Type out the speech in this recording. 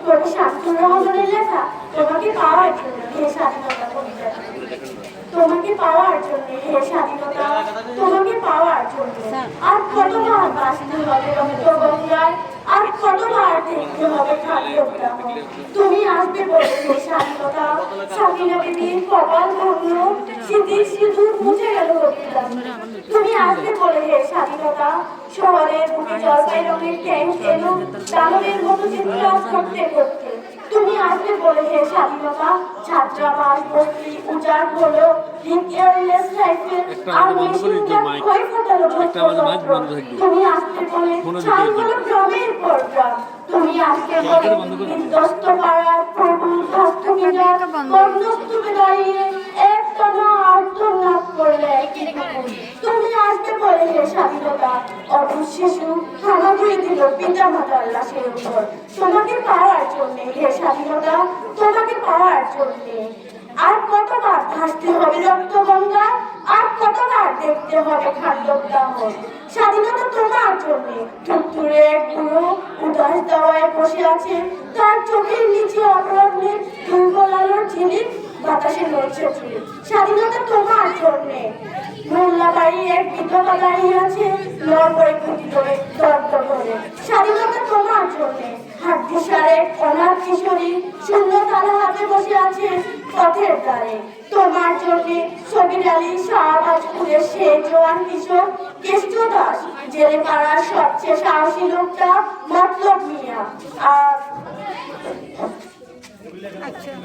কবি শামসুর রহমানের লেখা তোমাকে পাওয়ার জন্য হে স্বাধীনতা কবিতা। তোমাকে পাওয়ার জন্য হে স্বাধীনতা, তোমাকে পাওয়ার জন্য আর কতবার বাঁচতে হবে রক্তগঙ্গায়, আর কতবার দেখতে হবে খাদ্যগ্রাম। তুমি আসবে বলে হে স্বাধীনতা, সাকিনা বিবির কপাল ভাঙলো, স্মৃতির সিঁদুর মুছে গেল কবিতা। তুমি আসবে বলে হে স্বাধীনতা, শহরের বুকে জলপাই রঙের ট্যাঙ্ক এলো দানবের মতো চিৎকার করতে করতে। তুমি আসবে বলে হে স্বাধীনতা, ছাত্রাবাস বস্তি উজাড় হলো, এয়ারলেস রাইফেল আর মেশিন গান ক্ষয় ফোটালো যত্রতত্র। তুমি আসবে বলে ছাই হলো গ্রামের পর গ্রাম। তুমি আসবে বলে বিধ্বস্ত পাড়ার প্রভুর হস্তকিনার কর্ণস্তূপে দাঁড়িয়ে একটানা আর্তনাদ করলে একই কুকুর। তুমি আসবে বলে হে স্বাধীনতা, অবুঝ শিশু হামাগুড়ি দিল পিতা মাতার লাশের উপর। তোমাকে পাওয়ার জন্যে হে স্বাধীনতা, তোমাকে পাওয়ার জন্যে আর কতবার ভাসতে হবে রক্তগঙ্গা, আর কতবার দেখতে হবে খাদ্যগ্রাম। স্বাধীনতা তোমার জন্যে থুরথুরে এক বুড়ো উদাস দাওয়ায় বসে আছে, তার চোখের নিচে অপরাধের দুর্বল আলোর ঝিলিক বাতাসে নড়ছে চুল। স্বাধীনতা তোমার জন্যে মোল্লা বাড়ির এক বিধবা দাঁড়িয়ে আছে লড়বড়ে খুঁটি ধরে দরদ করে। স্বাধীনতা তোমার জন্যে হাড্ডিসার এক অনাথ কিশোরী শূন্য তালা হাতে বসে আছে পথের ধারে। তোমার জন্যে সবির আলী শাহবাজপুরের সে জওয়ান কিশোর কেষ্ট দাস, জেলে পাড়ার সবচেয়ে সাহসী লোকটা মতলব মিয়া। আর